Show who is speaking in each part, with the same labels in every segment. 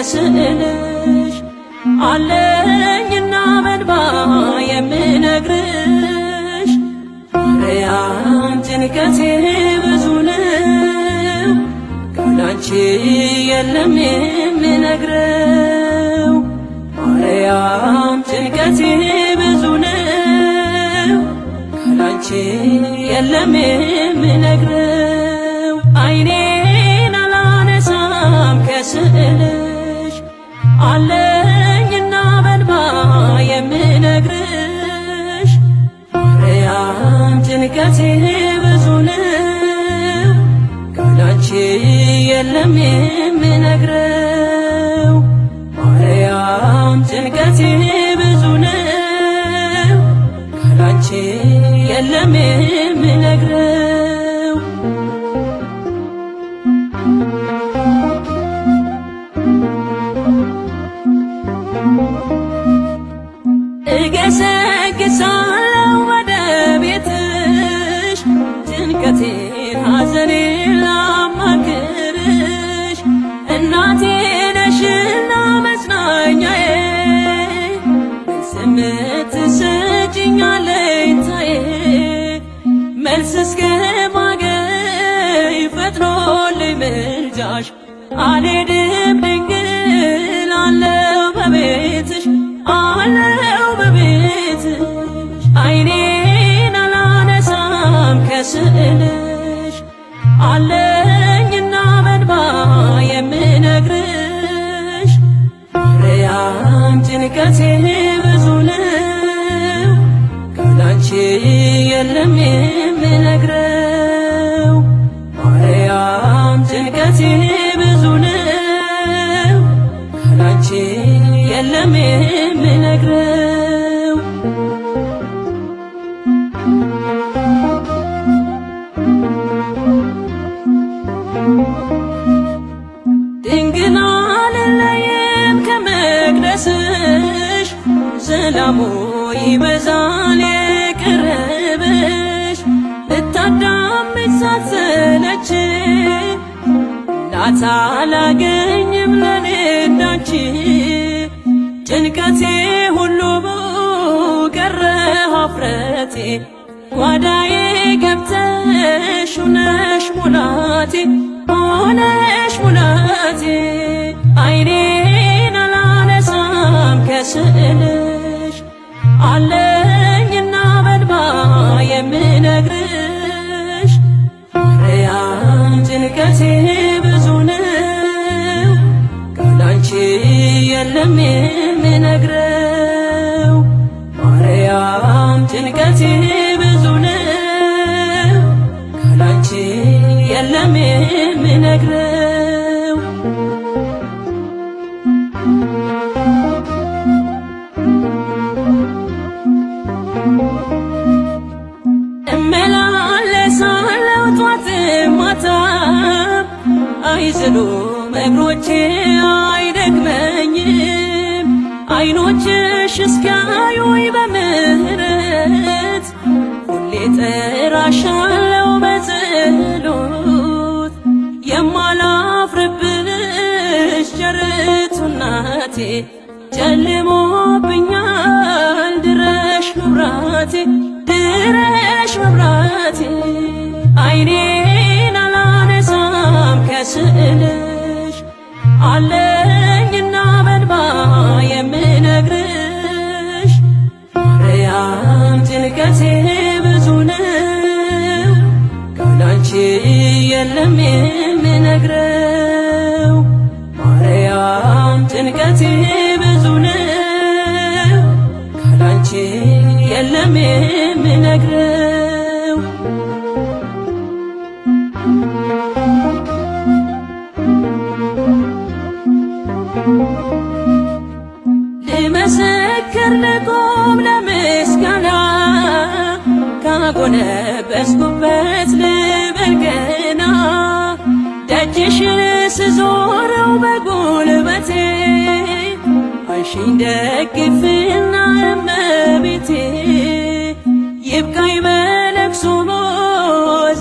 Speaker 1: ከስዕልሽ አለኝና በእንባ የምነግርሽ ማርያም ጭንቀቴ ብዙ ነው ካላንቺ የለም የምነግረው ማርያም ጭንቀቴ ብዙ ነው ካላንቺ የለም የምነግረው አይኔን አላነሳም ከስዕልሽ አለኝና በእንባ የምነግርሽ ማርያም ጭንቀቴ ብዙ ነው ካላንቺ የለም የምነግረው ማርያም ጭንቀቴ ብዙ ነው ካላንቺ የለም የምነግረው እገሰግሳለሁ ወደ ቤትሽ ጭንቀቴን ሐዘኔን ላማክርሽ እናቴ ነሽና መጽናኛዬ ትሰጪኛለሽ ታዬ መልስ እስከማገኝ ፈጥኖልኝ ምልጃሽ አልሄድም ድንግል አለው በቤትሽ አለው በቤትሽ አይኔን አላነሳም ከስዕልሽ አለኝና በእንባ የምነግርሽ ማርያም ጭንቀቴ ብዙ ነው ካላንቺ የለም የምነግረው ማርያም ጭንቀቴ ብዙ ነው ካላንቺ የለም የምነግረው ድንግል አልለይም ከመቅደስሽ ሰላሙ ይበዛል የቀረበሽ ልታዳምጥ ሳትሰለች እናት አላገኝም ለኔ እንዳንቺ ጭንቀቴ ሁሉ ቀረ ኀፍረቴ ጓዳዬ ገብተሽ ሆነሽ ሙላቴ ሆነሽ ሙላቴ አይኔን አላነሳም ከስዕልሽ አለኝና በእንባ የምነግርሽ ማርያም ጭንቀቴ ብዙ ነው ካላንቺ የለም የምነግረው ማርያም ጭንቀቴ ብዙ ነው ካላንቺ የለም የምነግረው እመላለሳለሁ ጧት ማታ አይዝሉም እግሮቼ አይደክመኝም አይኖችሽ እስኪያዩኝ በምህረት ሁሌ ጠራሻለሁ በጸሎት የማላፍርብሽ ቸርቱ እናቴ ጨልሞብኛል ድረሽ መብራቴ ድረሽ መብራቴ አይኔን አላነሳም ከስዕልሽ አለኝና በእንባ የምነግርሽ ማርያም ጭንቀቴ ብዙ ነው ካላንቺ የለም የምነግረው ማርያም ጭንቀቴ ብዙ ነው ካላንቺ የለም የምነግረው ልመሰክር ልቆም ለምስጋና ካጎነበስኩበት ልበል ገና ደጅሽን ስዞረው በጉልበቴ አንሺኝ ደግፊና እመቤቴ ይብቃኝ በለቅሶ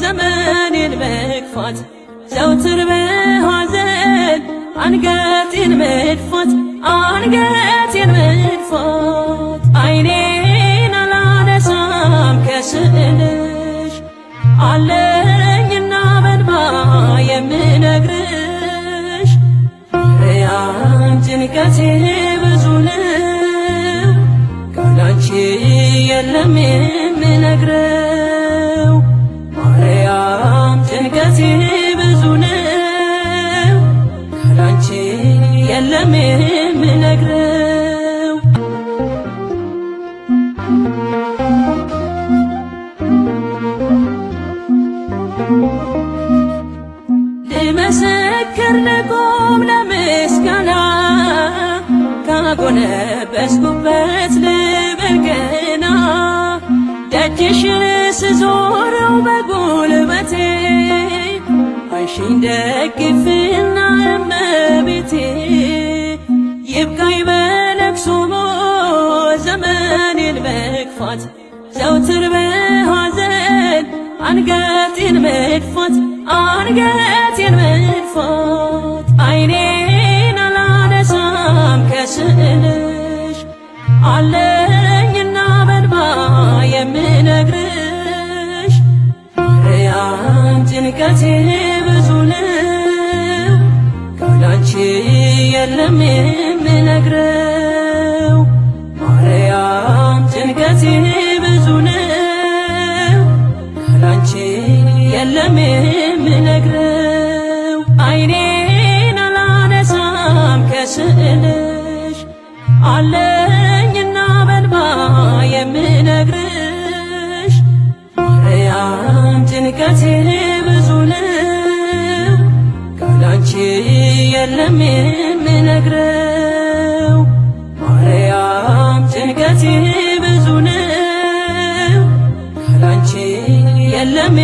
Speaker 1: ዘመኔን መግፋት ዘውትር በሐዘን አንገቴን መድፋት አንገቴን መድፋት ዓይኔን አላነሳም ከስዕልሽ አለኝና በንባ የምነግርሽ ማርያም ጭንቀቴ ብዙ ነው ካላንቺ የለም የምነግረው ማርያም ጭንቀቴ ብዙ ነው ካላንቺ የለም የምነግረው ልመሰክር ልቆም ለምስጋና ካጎነበስኩበት ልበል ገና ደጅሽን ስዞረው በጉልበቴ አንሺኝ ደግፊና እመቤቴ ይብቃኝ በለቅሶ ዘመኔን መግፋት ዘውትር በሐዘን አንገቴን መድፋት አንገቴን መድፋት ዓይኔን አላነሳም ከስዕልሽ አለኝና በንባ የምነግርሽ ማርያም ጭንቀቴ ብዙ ነው ካላንቺ የለም የምነግረው ማርያም ጭንቀቴ ብዙ ነው ካላንቺ የለም የምነግረው ዓይኔን አላነሳም ከስዕልሽ አለኝና በንባ የምነግርሽ ማርያም ጭንቀቴ ብዙ ነው ካላንቺ የለም የምነግረው ማርያም ጭንቀቴ ብዙ ነው ካላንቺ የለም